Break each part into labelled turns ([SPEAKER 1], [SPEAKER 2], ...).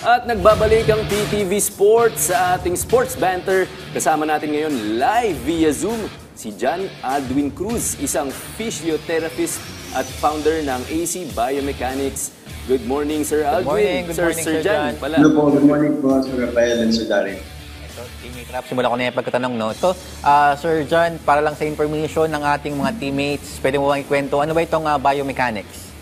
[SPEAKER 1] At nagbabalik ang PTV Sports sa ating sports banter. Kasama natin ngayon live via Zoom si John Aldwin Cruz, isang physiotherapist at founder ng AC Biomechanics. Good morning, Sir Aldwin.
[SPEAKER 2] Good morning, Sir John.
[SPEAKER 3] Hello po, good morning po, Sir Rafael and Sir Darren.
[SPEAKER 2] Ito, teammate Rap, simula ko na yung pagkatanong, no? Ito, Sir John, para lang sa information ng ating mga teammates, pwede mo bang ikwento, ano ba itong biomechanics?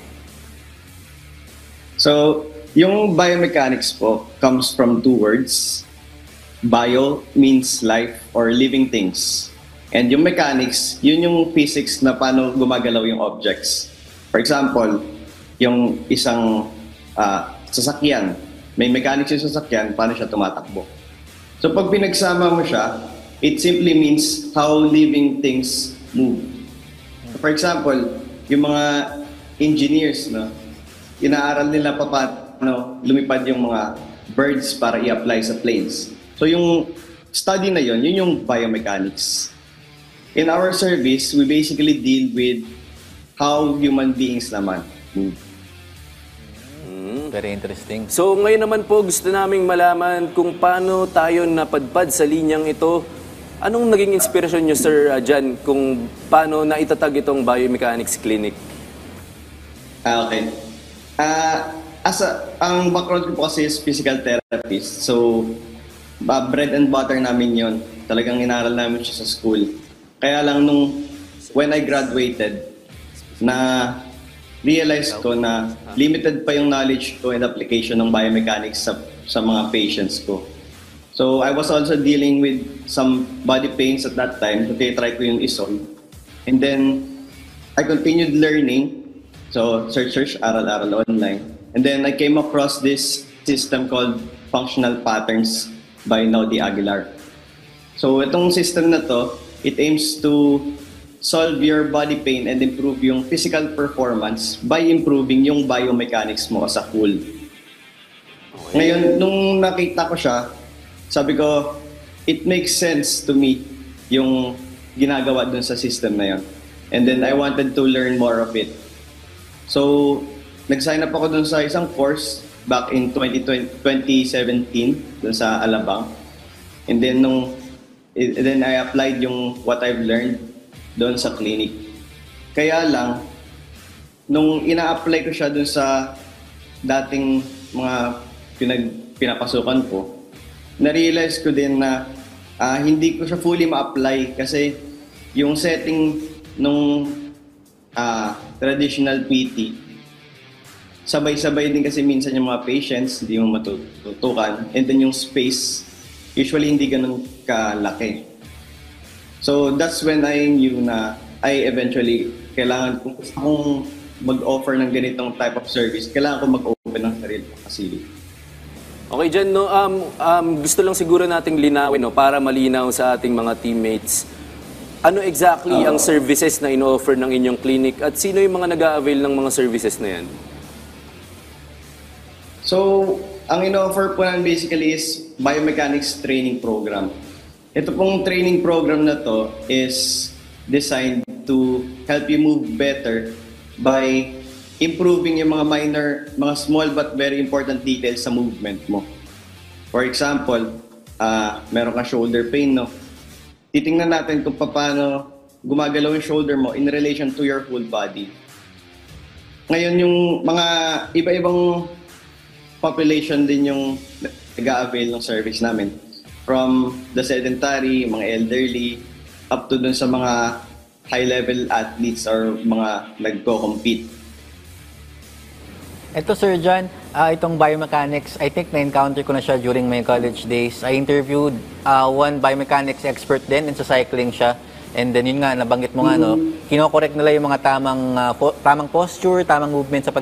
[SPEAKER 3] So, yung biomechanics po comes from two words. Bio means life or living things. And yung mechanics, yun yung physics na paano gumagalaw yung objects. For example, yung isang sasakyan, may mechanics yung sasakyan, paano siya tumatakbo. So pag pinagsama mo siya, it simply means how living things move. For example, yung mga engineers, no, inaaral nila paano lumipad yung mga birds para i-apply sa planes. So yung study na yun yung biomechanics. In our service, we basically deal with how human beings naman move.
[SPEAKER 2] Very interesting.
[SPEAKER 1] So ngayon naman po gusto naming malaman kung paano tayo napadpad sa linyang ito. Anong naging inspirasyon nyo, Sir John, kung paano naitatag itong biomechanics clinic?
[SPEAKER 3] Okay. Ang background ko po kasi is physical therapist. So, bread and butter namin yon. Talagang inaral namin siya sa school. Kaya lang when I graduated, realize ko na limited pa yung knowledge ko and application ng biomechanics sa mga patients ko. So, I was also dealing with some body pains at that time. So, try ko yung isolve. And then, I continued learning. So, search, aral-aral online. And then I came across this system called Functional Patterns by Naudi Aguilar. So itong system na to, it aims to solve your body pain and improve yung physical performance by improving yung biomechanics mo as a whole. Ngayon, nung nakita ko siya, sabi ko, it makes sense to me yung ginagawa dun sa system na yun. And then I wanted to learn more of it. So, nag-sign up ako dun sa isang course back in 2017 dun sa Alabang. And then I applied yung what I've learned doon sa clinic. Kaya lang, nung ina-apply ko siya dun sa dating mga pinapasukan ko, na-realize ko din na hindi ko siya fully ma-apply kasi yung setting nung traditional PT, sabay-sabay din kasi minsan yung mga patients, hindi mo matutukan. And then yung space, usually hindi ganun kalaki. So that's when I knew na eventually kailangan kung mag-offer ng ganitong type of service, kailangan ko mag-open ng sarili ng facility.
[SPEAKER 1] Okay, Jan, no, gusto lang siguro nating linawin, no, para malinaw sa ating mga teammates. Ano exactly ang services na ino-offer ng inyong clinic at sino yung mga nag-a-avail ng mga services na yan?
[SPEAKER 3] So, ang ino-offer po namin basically is biomechanics training program. Ito pong training program na to is designed to help you move better by improving yung mga small but very important details sa movement mo. For example, meron kang shoulder pain, no? Titingnan natin kung paano gumagalaw yung shoulder mo in relation to your whole body. Ngayon, yung mga iba-ibang population din yung nag-a-avail ng service namin. From the sedentary, mga elderly, up to dun sa mga high-level athletes or mga nagko-compete.
[SPEAKER 2] Ito, Sir John, itong biomechanics, I think na-encounter ko na siya during my college days. I interviewed one biomechanics expert din, and sa cycling siya. And then yun nga, nabanggit mo nga, no, kinokorek nila yung mga tamang posture, tamang movement sa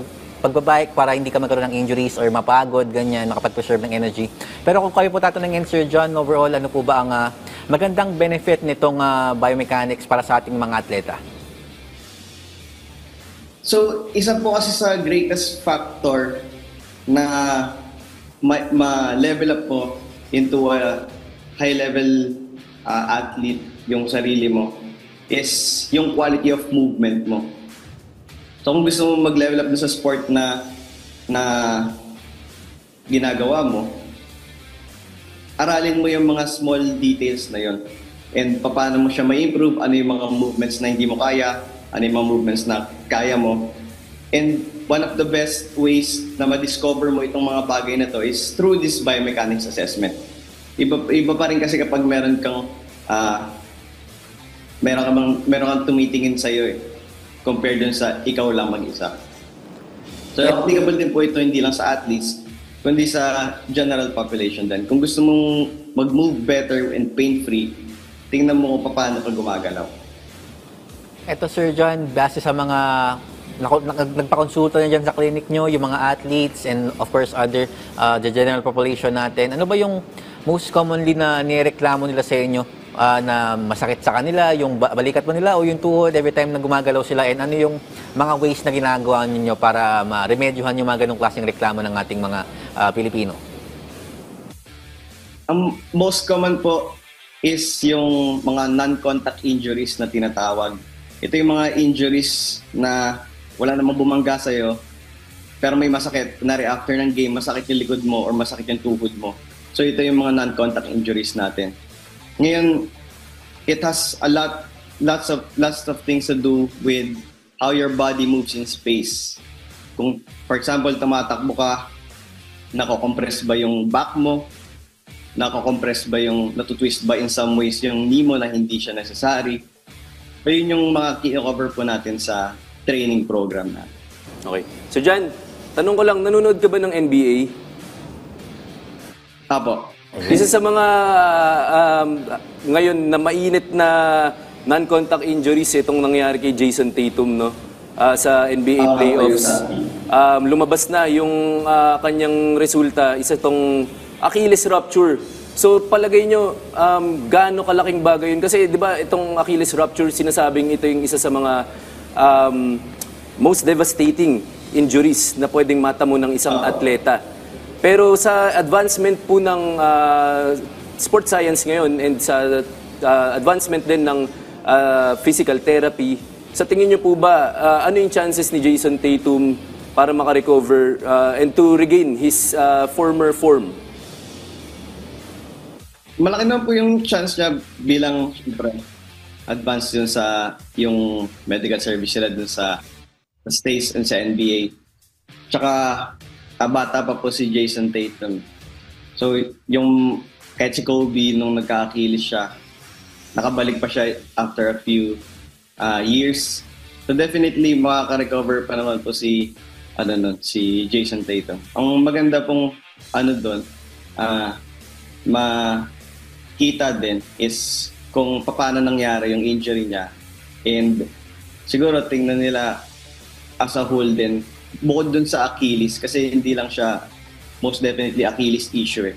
[SPEAKER 2] pagbabike para hindi ka magkaroon ng injuries or mapagod, ganyan, makapag-preserve ng energy. Pero kung kayo po tatanungin, Sir John, overall, ano po ba ang magandang benefit nitong biomechanics para sa ating mga atleta?
[SPEAKER 3] So, isa po kasi sa greatest factor na ma-level up mo into a high-level athlete yung sarili mo is yung quality of movement mo. So, kung gusto mo mag-level up sa sport na ginagawa mo, aralin mo yung mga small details na yon. And paano mo siya ma-improve, ano yung mga movements na hindi mo kaya, ano yung mga movements na kaya mo. And one of the best ways na ma-discover mo itong mga bagay na to is through this biomechanics assessment. Iba pa rin kasi kapag meron kang tumitingin sa iyo compared dun sa ikaw lang mag-isa. So applicable din po ito hindi lang sa athletes, kundi sa general population din. Kung gusto mong mag-move better and pain-free, tingnan mo kung paano ka gumagalaw.
[SPEAKER 2] Eto Sir John, base sa mga nagpakonsulta na dyan sa clinic nyo, yung mga athletes and of course other the general population natin, ano ba yung most commonly na nireklamo nila sa inyo na masakit sa kanila, yung balikat mo nila o yung tuhod every time na gumagalaw sila, and ano yung mga ways na ginagawa ninyo para ma-remedyohan yung mga ganong klaseng reklamo ng ating mga Pilipino?
[SPEAKER 3] Ang most common po is yung mga non-contact injuries na tinatawag. Ito yung mga injuries na wala namang bumangga sa'yo, pero may masakit. Kunwari after ng game, masakit yung likod mo or masakit yung tuhod mo. So ito yung mga non-contact injuries natin. Ngayon, it has lots of things to do with how your body moves in space. Kung, for example, tumatakbo ka, nako-compress ba yung back mo? Nako-compress ba yung, natutwist ba in some ways yung knee mo na hindi siya necessary? So yun yung mga key-cover po natin sa training program natin.
[SPEAKER 1] Okay. So Jan, tanong ko lang, nanonood ka ba ng NBA?
[SPEAKER 3] Apo.
[SPEAKER 1] Isa sa mga ngayon na mainit na non-contact injuries itong nangyari kay Jason Tatum, no? Sa NBA playoffs. Lumabas na yung kanyang resulta, isa tong Achilles rupture. So palagay nyo, gaano kalaking bagay yun? Kasi di ba itong Achilles rupture, sinasabing ito yung isa sa mga most devastating injuries na pwedeng matamo ng isang atleta. Pero sa advancement po ng sports science ngayon and sa advancement din ng physical therapy, sa tingin niyo po ba, ano yung chances ni Jason Tatum para makarecover and to regain his former form?
[SPEAKER 3] Malaki naman po yung chance niya bilang advanced yun sa yung medical service nila dun sa States and sa NBA. Tsaka bata pa po si Jason Tatum. So yung kahit si Kobe nung nagka-Achilles siya, nakabalik pa siya after a few years. So definitely makaka-recover pa naman po si Jason Tatum. Ang maganda pong doon, makita din is kung paano nangyari yung injury niya. And siguro tingnan nila as a whole din, bukod dun sa Achilles, kasi hindi lang siya most definitely Achilles issue.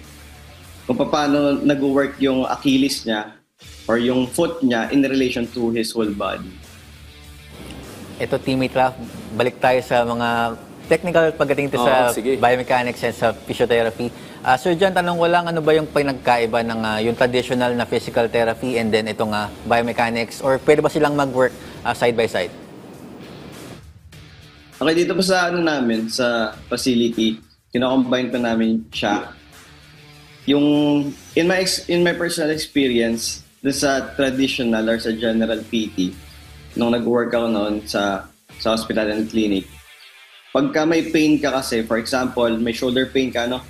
[SPEAKER 3] Kung paano nag-work yung Achilles niya or yung foot niya in relation to his whole body.
[SPEAKER 2] Ito, teammate Raf, balik tayo sa mga technical pagdating ito sa biomechanics and sa physiotherapy. Sir John, tanong ko lang, ano ba yung pinagkaiba ng yung traditional na physical therapy and then itong biomechanics, or pwede ba silang mag-work side by side?
[SPEAKER 3] Okay, dito po sa namin, sa facility, kino-combine pa namin siya. Yung, in my personal experience, sa traditional or sa general PT, nung nag-work ako noon sa hospital and clinic, pagka may pain ka kasi, for example, may shoulder pain ka, no?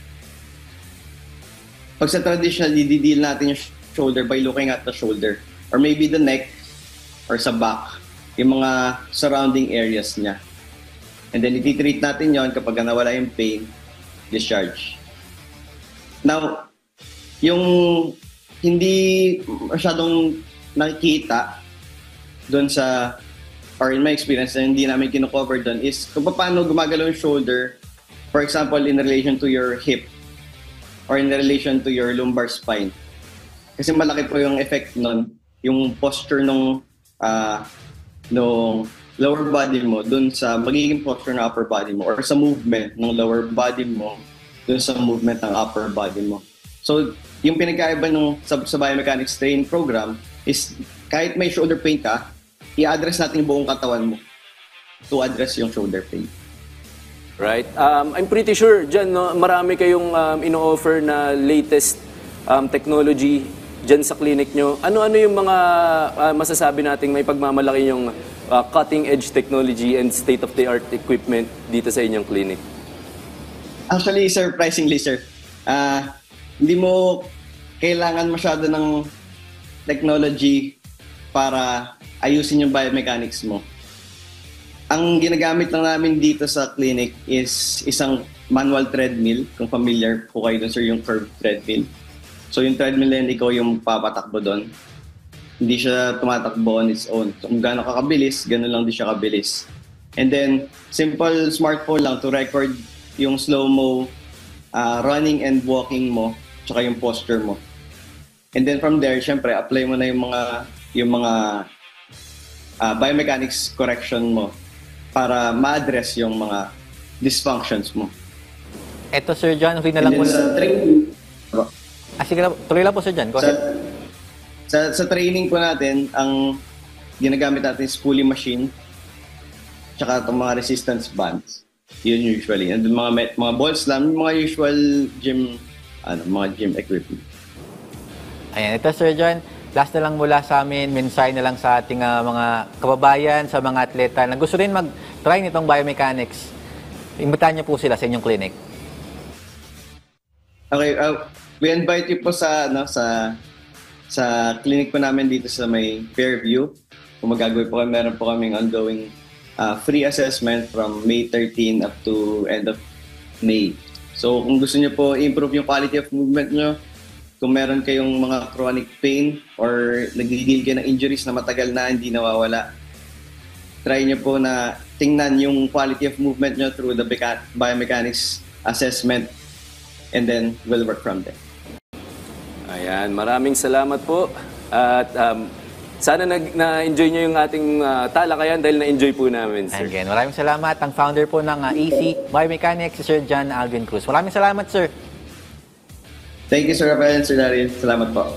[SPEAKER 3] Pag sa traditional, i-deal natin yung shoulder by looking at the shoulder. Or maybe the neck, or sa back, yung mga surrounding areas niya. And then, iti-treat natin yon kapag nawala yung pain, discharge. Now, yung hindi masyadong nakikita doon sa, or in my experience, na hindi namin kino-cover doon is kung paano gumagalaw yung shoulder, for example, in relation to your hip or in relation to your lumbar spine. Kasi malaki po yung effect nun, yung posture nung lower body mo dun sa magiging posture ng upper body mo, or sa movement ng lower body mo dun sa movement ng upper body mo. So, yung pinagkaiba ng sa biomechanics training program is kahit may shoulder pain ka, i-address natin yung buong katawan mo to address yung shoulder pain.
[SPEAKER 1] Right? I'm pretty sure dyan, no, marami kayong ino-offer na latest technology dyan sa clinic nyo. Ano-ano yung mga masasabi nating may pagmamalaki yung cutting-edge technology and state-of-the-art equipment dito sa inyong clinic?
[SPEAKER 3] Actually, surprisingly, sir, hindi mo kailangan masyado ng technology para ayusin yung biomechanics mo. Ang ginagamit lang namin dito sa clinic is isang manual treadmill. Kung familiar po kayo dun, sir, yung curved treadmill. So yung treadmill na yun, ikaw yung papatakbo doon. Hindi siya tumatakbo on its own. So kung gaano kakabilis, gano'n lang din siya kabilis. And then, simple smartphone lang to record yung slow-mo running and walking mo, tsaka yung posture mo. And then from there, syempre, apply mo na yung mga biomechanics correction mo para ma-address yung mga dysfunctions mo.
[SPEAKER 2] Eto, Sir John, huli na lang
[SPEAKER 3] And then
[SPEAKER 2] muna.
[SPEAKER 3] sa training,
[SPEAKER 2] Sige lang, tuloy lang po, Sir John. Go ahead.
[SPEAKER 3] sa training po natin, ang ginagamit natin is pulley machine tsaka itong mga resistance bands. Yun usually. And then mga balls lang, mga usual mga gym equipment.
[SPEAKER 2] Ayan, ito Sir John, last na lang mula sa amin, mensahe na lang sa ating mga kababayan, sa mga atleta na gusto rin mag-try nitong biomechanics. Imbitahan niyo po sila sa inyong clinic.
[SPEAKER 3] Okay, we invite you po sa clinic po namin dito sa may Fairview. Kung magagawin po kami, meron po kaming ongoing free assessment from May 13 up to end of May. So kung gusto niyo po improve yung quality of movement niyo, kung meron kayong mga chronic pain or nagdi-deal kayo ng injuries na matagal na hindi nawawala, try niyo po na tingnan yung quality of movement niyo through the biomechanics assessment, and then we'll work from there.
[SPEAKER 1] Ayan, maraming salamat po. At sana na-enjoy nyo yung ating talakayan dahil na-enjoy po namin, sir.
[SPEAKER 2] Again, maraming salamat. Ang founder po ng AC Biomechanics, si Sir John Aldwin Cruz. Maraming salamat, sir.
[SPEAKER 3] Thank you, Sir Rafael and Sir Daryl. Salamat po.